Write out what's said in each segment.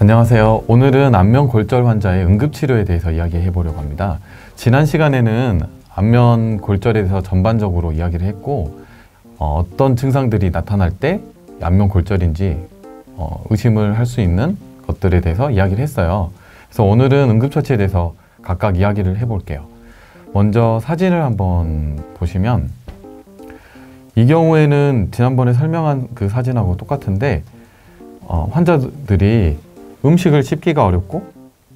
안녕하세요. 오늘은 안면골절 환자의 응급치료에 대해서 이야기해 보려고 합니다. 지난 시간에는 안면골절에 대해서 전반적으로 이야기를 했고 어떤 증상들이 나타날 때 안면골절인지 의심을 할 수 있는 것들에 대해서 이야기를 했어요. 그래서 오늘은 응급처치에 대해서 각각 이야기를 해볼게요. 먼저 사진을 한번 보시면 이 경우에는 지난번에 설명한 그 사진하고 똑같은데 환자들이 음식을 씹기가 어렵고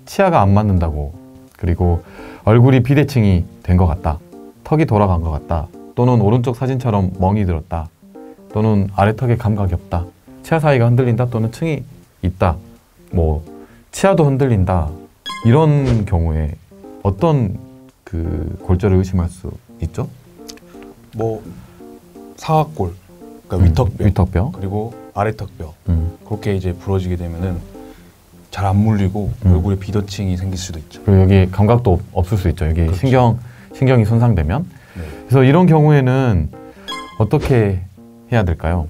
치아가 안 맞는다고, 그리고 얼굴이 비대칭이 된 것 같다, 턱이 돌아간 것 같다, 또는 오른쪽 사진처럼 멍이 들었다, 또는 아래턱에 감각이 없다, 치아 사이가 흔들린다, 또는 층이 있다, 치아도 흔들린다, 이런 경우에 어떤 그 골절을 의심할 수 있죠? 상악골, 그러니까 위턱뼈, 그리고 아래턱뼈 그렇게 이제 부러지게 되면은 잘 안 물리고 얼굴에 비대칭이 생길 수도 있죠. 그리고 여기 감각도 없을 수 있죠. 여기 그렇죠. 신경이 손상되면. 네. 그래서 이런 경우에는 어떻게 해야 될까요?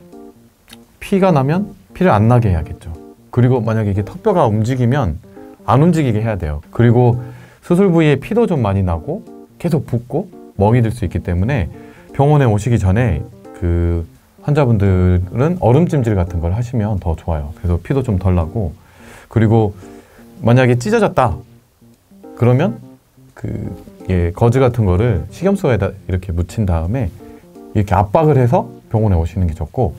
피가 나면 피를 안 나게 해야겠죠. 그리고 만약에 이게 턱뼈가 움직이면 안 움직이게 해야 돼요. 그리고 수술 부위에 피도 좀 많이 나고 계속 붓고 멍이 들 수 있기 때문에 병원에 오시기 전에 그 환자분들은 얼음찜질 같은 걸 하시면 더 좋아요. 그래서 피도 좀 덜 나고, 그리고 만약에 찢어졌다 그러면 거즈 같은 거를 식염수에다 이렇게 묻힌 다음에 이렇게 압박을 해서 병원에 오시는 게 좋고,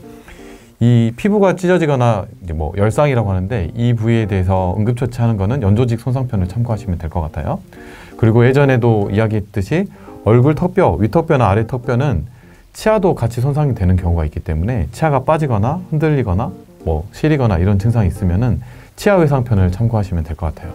이 피부가 찢어지거나 이제 열상이라고 하는데 이 부위에 대해서 응급처치하는 거는 연조직 손상편을 참고하시면 될 것 같아요. 그리고 예전에도 이야기했듯이 얼굴 턱뼈, 위턱뼈나 아래턱뼈는 치아도 같이 손상이 되는 경우가 있기 때문에 치아가 빠지거나 흔들리거나 시리거나 이런 증상이 있으면은 치아 외상편을 참고하시면 될 것 같아요.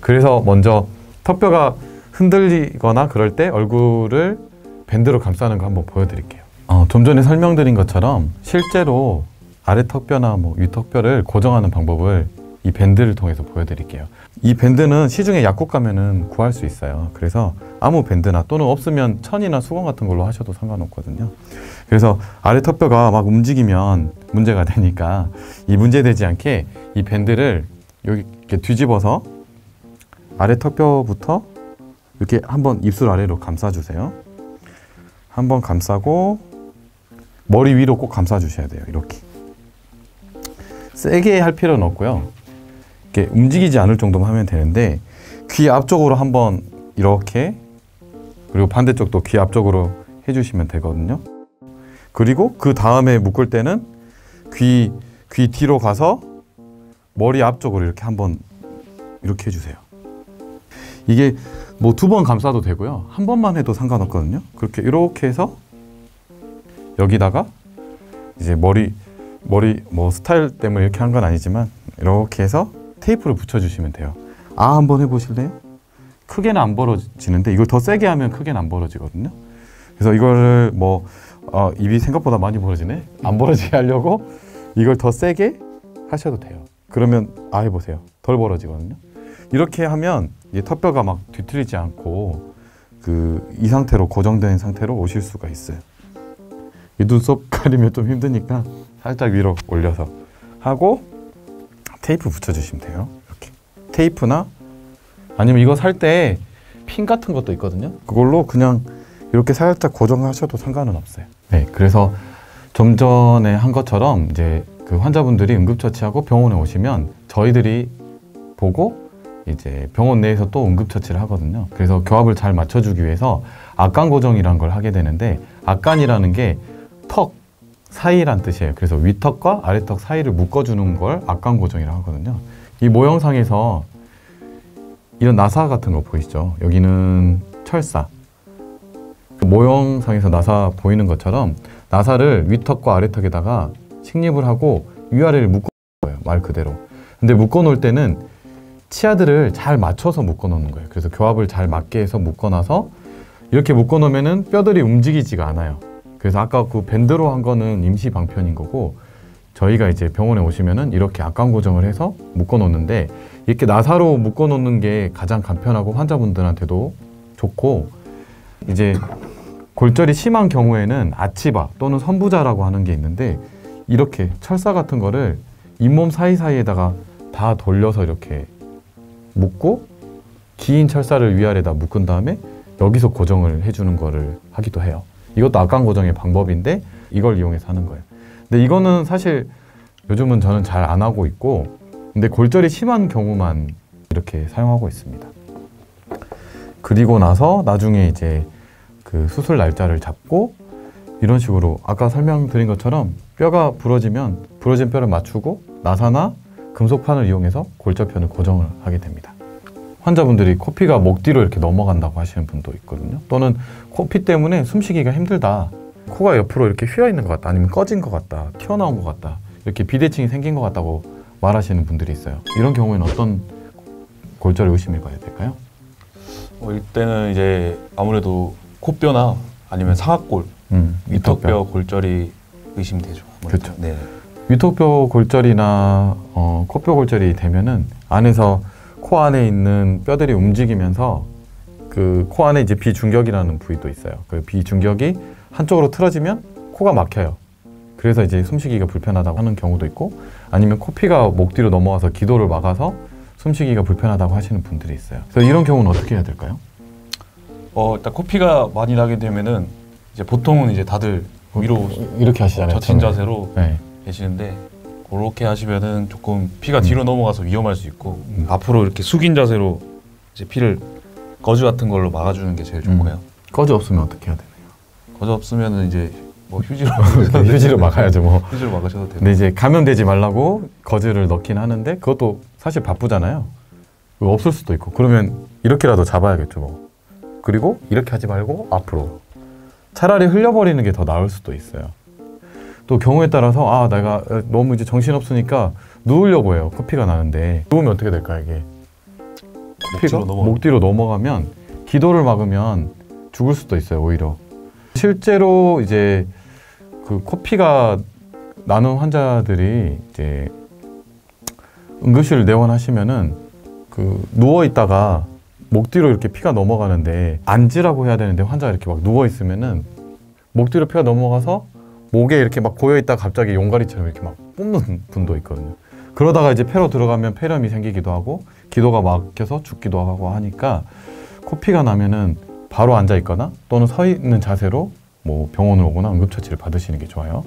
그래서 먼저 턱뼈가 흔들리거나 그럴 때 얼굴을 밴드로 감싸는 거 한번 보여드릴게요. 좀 전에 설명드린 것처럼 실제로 아래턱뼈나 위턱뼈를 고정하는 방법을 이 밴드를 통해서 보여드릴게요. 이 밴드는 시중에 약국 가면은 구할 수 있어요. 그래서 아무 밴드나, 또는 없으면 천이나 수건 같은 걸로 하셔도 상관없거든요. 그래서 아래턱뼈가 막 움직이면 문제가 되니까 이 문제되지 않게 이 밴드를 여기 이렇게 뒤집어서 아래턱뼈부터 이렇게 한번 입술 아래로 감싸주세요. 한번 감싸고 머리 위로 꼭 감싸주셔야 돼요. 이렇게 세게 할 필요는 없고요. 이렇게 움직이지 않을 정도만 하면 되는데, 귀 앞쪽으로 한번 이렇게, 그리고 반대쪽도 귀 앞쪽으로 해주시면 되거든요. 그리고 그 다음에 묶을 때는 귀 뒤로 가서 머리 앞쪽으로 이렇게 한번 이렇게 해주세요. 이게 2번 감싸도 되고요, 한 번만 해도 상관없거든요. 그렇게 이렇게 해서 여기다가 이제 머리 스타일 때문에 이렇게 한 건 아니지만 이렇게 해서 테이프를 붙여주시면 돼요. 한번 해보실래요? 크게는 안 벌어지는데 이걸 더 세게 하면 크게는 안 벌어지거든요. 그래서 이거를 입이 생각보다 많이 벌어지네? 안 벌어지게 하려고 이걸 더 세게 하셔도 돼요. 그러면 해보세요. 덜 벌어지거든요. 이렇게 하면 이 턱뼈가 막 뒤틀리지 않고 이 상태로 고정된 상태로 오실 수가 있어요. 이 눈썹 가리면 좀 힘드니까 살짝 위로 올려서 하고 테이프 붙여주시면 돼요. 이렇게 테이프나 아니면 이거 살 때 핀 같은 것도 있거든요. 그걸로 그냥 이렇게 살짝 고정하셔도 상관은 없어요. 네, 그래서 좀 전에 한 것처럼 이제 그 환자분들이 응급처치하고 병원에 오시면 저희들이 보고 이제 병원 내에서 또 응급처치를 하거든요. 그래서 교합을 잘 맞춰주기 위해서 악관 고정이라는 걸 하게 되는데, 악관이라는 게 턱 사이란 뜻이에요. 그래서 위턱과 아래턱 사이를 묶어주는 걸 악관 고정이라고 하거든요. 이 모형상에서 이런 나사 같은 거 보이시죠? 여기는 철사. 모형상에서 나사 보이는 것처럼 나사를 위턱과 아래턱에다가 식립을 하고 위아래를 묶어 놓은 거예요. 말 그대로. 근데 묶어 놓을 때는 치아들을 잘 맞춰서 묶어 놓는 거예요. 그래서 교합을 잘 맞게 해서 묶어 놔서 이렇게 묶어 놓으면은 뼈들이 움직이지가 않아요. 그래서 아까 그 밴드로 한 거는 임시 방편인 거고, 저희가 이제 병원에 오시면은 이렇게 악관 고정을 해서 묶어 놓는데, 이렇게 나사로 묶어 놓는 게 가장 간편하고 환자분들한테도 좋고, 이제 골절이 심한 경우에는 아치바 또는 선부자라고 하는 게 있는데, 이렇게 철사 같은 거를 잇몸 사이사이에다가 다 돌려서 이렇게 묶고 긴 철사를 위아래다 묶은 다음에 여기서 고정을 해주는 거를 하기도 해요. 이것도 악강 고정의 방법인데 이걸 이용해서 하는 거예요. 근데 이거는 사실 요즘은 저는 잘 안 하고 있고, 근데 골절이 심한 경우만 이렇게 사용하고 있습니다. 그리고 나서 나중에 이제 그 수술 날짜를 잡고 이런 식으로 아까 설명드린 것처럼 뼈가 부러지면 부러진 뼈를 맞추고 나사나 금속판을 이용해서 골절편을 고정을 하게 됩니다. 환자분들이 코피가 목 뒤로 이렇게 넘어간다고 하시는 분도 있거든요. 또는 코피 때문에 숨쉬기가 힘들다, 코가 옆으로 이렇게 휘어 있는 것 같다, 아니면 꺼진 것 같다, 튀어나온 것 같다, 이렇게 비대칭이 생긴 것 같다고 말하시는 분들이 있어요. 이런 경우에는 어떤 골절을 의심해 봐야 될까요? 이때는 이제 아무래도 코뼈나 아니면 상악골, 위턱뼈 골절이 의심되죠. 그렇죠. 네. 위턱뼈 골절이나 코뼈 골절이 되면은 안에서 코 안에 있는 뼈들이 움직이면서 그 코 안에 이제 비중격이라는 부위도 있어요. 그 비중격이 한쪽으로 틀어지면 코가 막혀요. 그래서 이제 숨쉬기가 불편하다고 하는 경우도 있고, 아니면 코피가 목 뒤로 넘어와서 기도를 막아서 숨쉬기가 불편하다고 하시는 분들이 있어요. 그래서 이런 경우는 어떻게 해야 될까요? 일단 코피가 많이 나게 되면은 이제 보통은 이제 다들 위로 이렇게 하시잖아요. 젖힌 자세로 네. 계시는데, 그렇게 하시면은 조금 피가 뒤로 넘어가서 위험할 수 있고, 앞으로 이렇게 숙인 자세로 이제 피를 거즈 같은 걸로 막아주는 게 제일 좋고요. 거즈 없으면 어떻게 해야 되나요? 거즈 없으면은 이제 뭐 휴지로 휴지로 막아야죠 뭐. 휴지로 막으셔도 되고. 근데 이제 감염되지 말라고 거즈를 넣긴 하는데 그것도 사실 바쁘잖아요. 없을 수도 있고, 그러면 이렇게라도 잡아야겠죠 뭐. 그리고 이렇게 하지 말고 앞으로, 차라리 흘려버리는 게 더 나을 수도 있어요. 또 경우에 따라서 내가 너무 이제 정신없으니까 누우려고 해요. 코피가 나는데 누우면 어떻게 될까요? 이게 코피가 목 뒤로 넘어가면 기도를 막으면 죽을 수도 있어요. 오히려 실제로 이제 그 코피가 나는 환자들이 이제 응급실 내원하시면은 그 누워 있다가 목 뒤로 이렇게 피가 넘어가는데 앉으라고 해야 되는데 환자가 이렇게 막 누워 있으면은 목 뒤로 피가 넘어가서 목에 이렇게 막 고여 있다가 갑자기 용가리처럼 이렇게 막 뿜는 분도 있거든요. 그러다가 이제 폐로 들어가면 폐렴이 생기기도 하고 기도가 막혀서 죽기도 하고 하니까, 코피가 나면은 바로 앉아 있거나 또는 서 있는 자세로 뭐 병원을 오거나 응급처치를 받으시는 게 좋아요.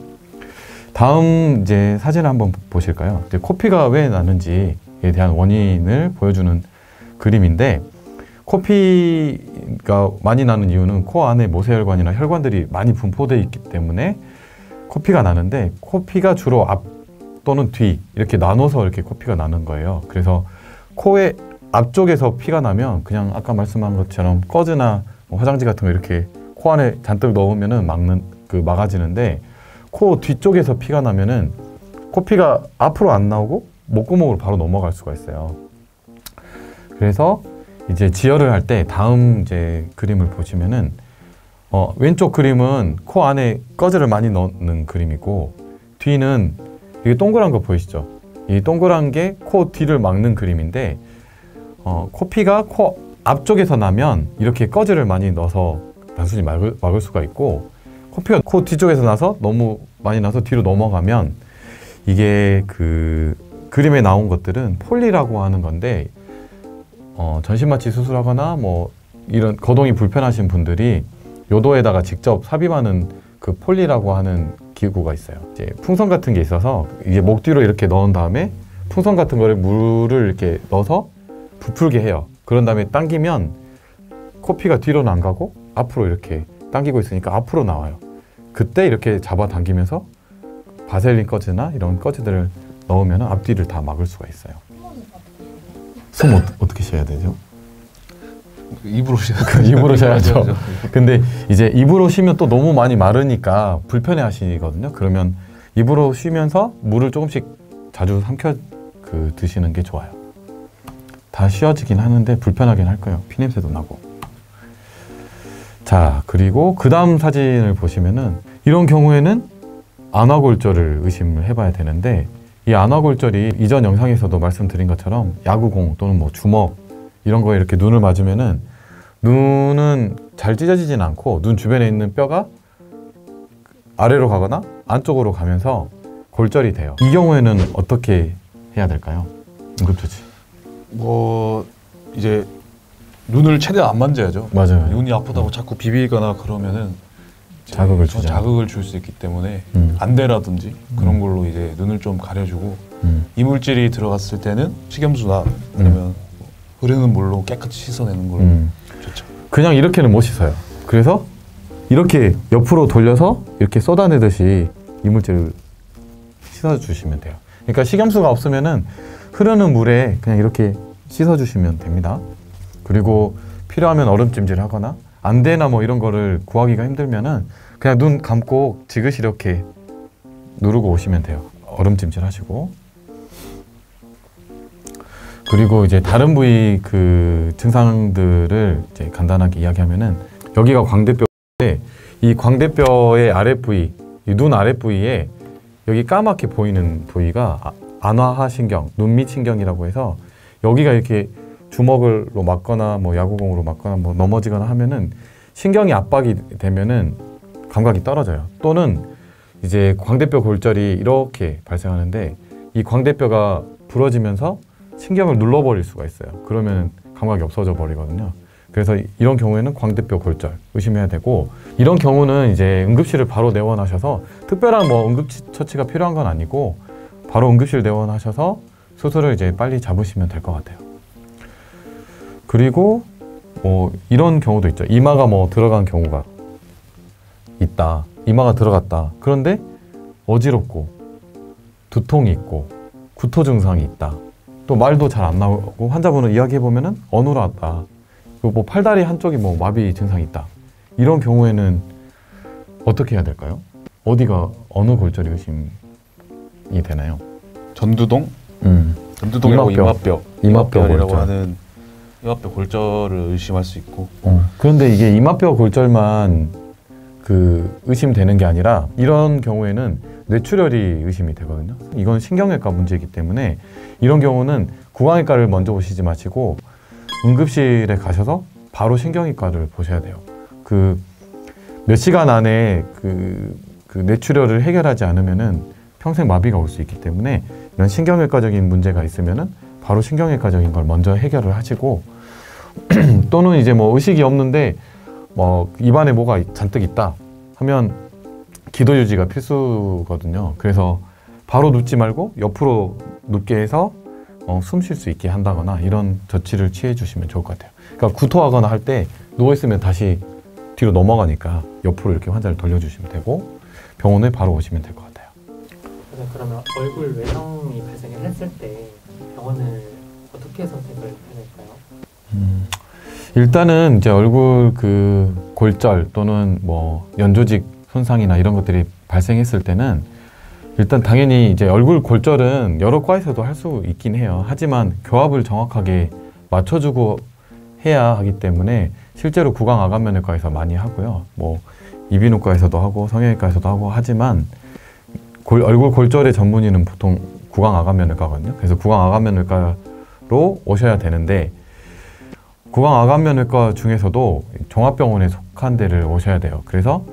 다음 이제 사진을 한번 보실까요? 이제 코피가 왜 나는지에 대한 원인을 보여주는 그림인데, 코피가 많이 나는 이유는 코 안에 모세혈관이나 혈관들이 많이 분포되어 있기 때문에 코피가 나는데, 코피가 주로 앞 또는 뒤 이렇게 나눠서 이렇게 코피가 나는 거예요. 그래서 코의 앞쪽에서 피가 나면 그냥 아까 말씀한 것처럼 꺼즈나 화장지 같은 거 이렇게 코 안에 잔뜩 넣으면은 막아지는데, 코 뒤쪽에서 피가 나면은 코피가 앞으로 안 나오고 목구멍으로 바로 넘어갈 수가 있어요. 그래서 이제 지혈을 할 때 다음 이제 그림을 보시면은 왼쪽 그림은 코 안에 꺼즈를 많이 넣는 그림이고, 뒤는 이게 동그란 거 보이시죠? 이 동그란 게 코 뒤를 막는 그림인데, 코피가 코 앞쪽에서 나면 이렇게 꺼즈를 많이 넣어서 단순히 막을 수가 있고, 코피가 코 뒤쪽에서 나서 너무 많이 나서 뒤로 넘어가면 이게 그 그림에 나온 것들은 폴리라고 하는 건데, 전신마취 수술하거나 뭐 이런 거동이 불편하신 분들이 요도에다가 직접 삽입하는 그 폴리라고 하는 기구가 있어요. 이제 풍선 같은 게 있어서 이제 목 뒤로 이렇게 넣은 다음에 풍선 같은 거를 물을 이렇게 넣어서 부풀게 해요. 그런 다음에 당기면 코피가 뒤로는 안 가고 앞으로 이렇게 당기고 있으니까 앞으로 나와요. 그때 이렇게 잡아당기면서 바셀린 꺼즈나 이런 꺼즈들을 넣으면 앞뒤를 다 막을 수가 있어요. 숨 어떻게 쉬어야 되죠? 입으로 입으로 쉬어야죠. 근데 이제 입으로 쉬면 또 너무 많이 마르니까 불편해 하시거든요. 그러면 입으로 쉬면서 물을 조금씩 자주 삼켜 드시는 게 좋아요. 다 쉬어지긴 하는데 불편하긴 할 거예요. 피냄새도 나고. 자, 그리고 그 다음 사진을 보시면은 이런 경우에는 안화골절을 의심을 해봐야 되는데, 이 안화골절이 이전 영상에서도 말씀드린 것처럼 야구공 또는 뭐 주먹 이런 거에 이렇게 눈을 맞으면은 눈은 잘 찢어지진 않고 눈 주변에 있는 뼈가 아래로 가거나 안쪽으로 가면서 골절이 돼요. 이 경우에는 어떻게 해야 될까요? 응급처치. 뭐 이제 눈을 최대한 안 만져야죠. 맞아요. 눈이 아프다고 자꾸 비비거나 그러면은 자극을 줄 수 있기 때문에 안대라든지 그런 걸로 이제 눈을 좀 가려주고 이물질이 들어갔을 때는 식염수나 아니면 흐르는 물로 깨끗이 씻어내는 걸로 좋죠. 그냥 이렇게는 못 씻어요. 그래서 이렇게 옆으로 돌려서 이렇게 쏟아내듯이 이물질을 씻어주시면 돼요. 그러니까 식염수가 없으면은 흐르는 물에 그냥 이렇게 씻어주시면 됩니다. 그리고 필요하면 얼음찜질 하거나 안대나 뭐 이런 거를 구하기가 힘들면은 그냥 눈 감고 지그시 이렇게 누르고 오시면 돼요. 얼음찜질 하시고. 그리고 이제 다른 부위 그 증상들을 이제 간단하게 이야기하면은 여기가 광대뼈인데 이 광대뼈의 아랫부위, 이 눈 아랫부위에 여기 까맣게 보이는 부위가 안화하신경, 눈밑신경이라고 해서 여기가 이렇게 주먹으로 맞거나 뭐 야구공으로 맞거나 뭐 넘어지거나 하면은 신경이 압박이 되면은 감각이 떨어져요. 또는 이제 광대뼈 골절이 이렇게 발생하는데 이 광대뼈가 부러지면서 신경을 눌러버릴 수가 있어요. 그러면 감각이 없어져 버리거든요. 그래서 이런 경우에는 광대뼈 골절 의심해야 되고, 이런 경우는 이제 응급실을 바로 내원하셔서 특별한 뭐 응급처치가 필요한 건 아니고 바로 응급실 내원하셔서 수술을 이제 빨리 잡으시면 될 것 같아요. 그리고 뭐 이런 경우도 있죠. 이마가 뭐 들어간 경우가 있다. 이마가 들어갔다. 그런데 어지럽고 두통이 있고 구토 증상이 있다. 또 말도 잘 안 나오고 환자분은 이야기해 보면은 어눌하다. 그리고 뭐 팔다리 한쪽이 뭐 마비 증상이 있다. 이런 경우에는 어떻게 해야 될까요? 어디가 어느 골절이 의심이 되나요? 전두동? 전두동이라고 이마뼈라고 골절. 하는 이마뼈 골절을 의심할 수 있고. 그런데 이게 이마뼈 골절만 그 의심되는 게 아니라 이런 경우에는 뇌출혈이 의심이 되거든요. 이건 신경외과 문제이기 때문에 이런 경우는 구강외과를 먼저 오시지 마시고 응급실에 가셔서 바로 신경외과를 보셔야 돼요. 그 몇 시간 안에 그 뇌출혈을 해결하지 않으면은 평생 마비가 올 수 있기 때문에 이런 신경외과적인 문제가 있으면은 바로 신경외과적인 걸 먼저 해결을 하시고 또는 이제 뭐 의식이 없는데 뭐 입안에 뭐가 잔뜩 있다 하면 기도 유지가 필수거든요. 그래서 바로 눕지 말고 옆으로 눕게 해서 숨 쉴 수 있게 한다거나 이런 조치를 취해 주시면 좋을 것 같아요. 그러니까 구토하거나 할 때 누워 있으면 다시 뒤로 넘어가니까 옆으로 이렇게 환자를 돌려주시면 되고 병원에 바로 오시면 될 것 같아요. 그러면 얼굴 외상이 발생을 했을 때 병원을 어떻게 선택을 해야 될까요? 일단은 이제 얼굴 그 골절 또는 뭐 연조직 손상이나 이런 것들이 발생했을 때는 일단 당연히 이제 얼굴 골절은 여러 과에서도 할 수 있긴 해요. 하지만 교합을 정확하게 맞춰주고 해야 하기 때문에 실제로 구강아간면외과에서 많이 하고요. 뭐 이비인후과에서도 하고 성형외과에서도 하고 하지만 얼굴 골절의 전문의는 보통 구강아간면외과거든요. 그래서 구강아간면외과로 오셔야 되는데 구강아간면외과 중에서도 종합병원에 속한 데를 오셔야 돼요. 그래서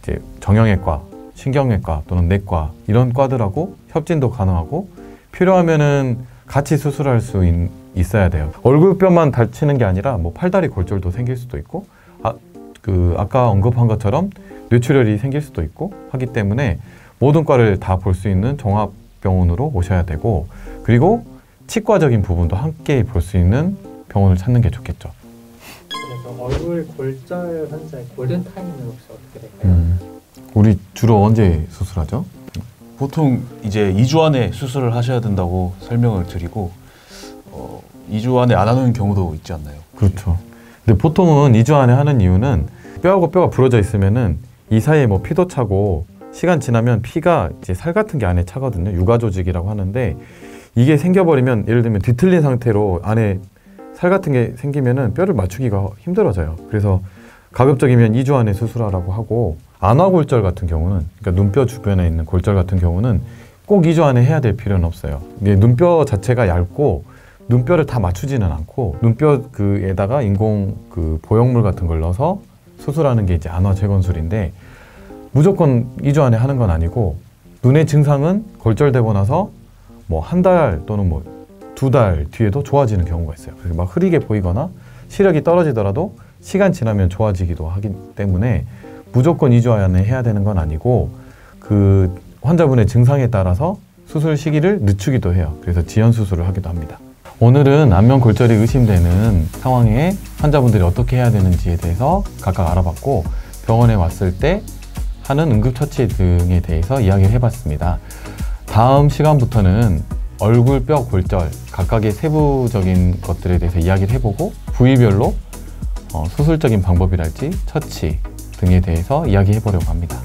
이제 정형외과, 신경외과 또는 내과 이런 과들하고 협진도 가능하고 필요하면은 같이 수술할 수 있어야 돼요. 얼굴뼈만 다치는 게 아니라 뭐 팔다리 골절도 생길 수도 있고 아까 언급한 것처럼 뇌출혈이 생길 수도 있고 하기 때문에 모든 과를 다 볼 수 있는 종합병원으로 오셔야 되고, 그리고 치과적인 부분도 함께 볼 수 있는 병원을 찾는 게 좋겠죠. 그래서 얼굴 골절 환자의 골든타임은 혹시 어떻게 될까요? 우리 주로 언제 수술하죠? 보통 이제 2주 안에 수술을 하셔야 된다고 설명을 드리고 2주 안에 안 하는 경우도 있지 않나요? 그렇죠. 근데 보통은 2주 안에 하는 이유는 뼈하고 뼈가 부러져 있으면은 이 사이에 뭐 피도 차고 시간 지나면 피가 이제 살 같은 게 안에 차거든요. 유가 조직이라고 하는데 이게 생겨버리면 예를 들면 뒤틀린 상태로 안에 살 같은 게 생기면은 뼈를 맞추기가 힘들어져요. 그래서 가급적이면 2주 안에 수술하라고 하고, 안화골절 같은 경우는 그러니까 눈뼈 주변에 있는 골절 같은 경우는 꼭 2주 안에 해야 될 필요는 없어요. 이게 눈뼈 자체가 얇고 눈뼈를 다 맞추지는 않고 눈뼈 그에다가 인공 그 보형물 같은 걸 넣어서 수술하는 게 이제 안화 재건술인데 무조건 2주 안에 하는 건 아니고 눈의 증상은 골절되고 나서 뭐 한 달 또는 뭐 2달 뒤에도 좋아지는 경우가 있어요. 그래서 막 흐리게 보이거나 시력이 떨어지더라도 시간 지나면 좋아지기도 하기 때문에 무조건 2주 안에 해야 되는 건 아니고 그 환자분의 증상에 따라서 수술 시기를 늦추기도 해요. 그래서 지연 수술을 하기도 합니다. 오늘은 안면 골절이 의심되는 상황에 환자분들이 어떻게 해야 되는지에 대해서 각각 알아봤고 병원에 왔을 때 하는 응급처치 등에 대해서 이야기를 해봤습니다. 다음 시간부터는 얼굴 뼈 골절 각각의 세부적인 것들에 대해서 이야기를 해보고 부위별로 수술적인 방법이랄지 처치 등에 대해서 이야기해 보려고 합니다.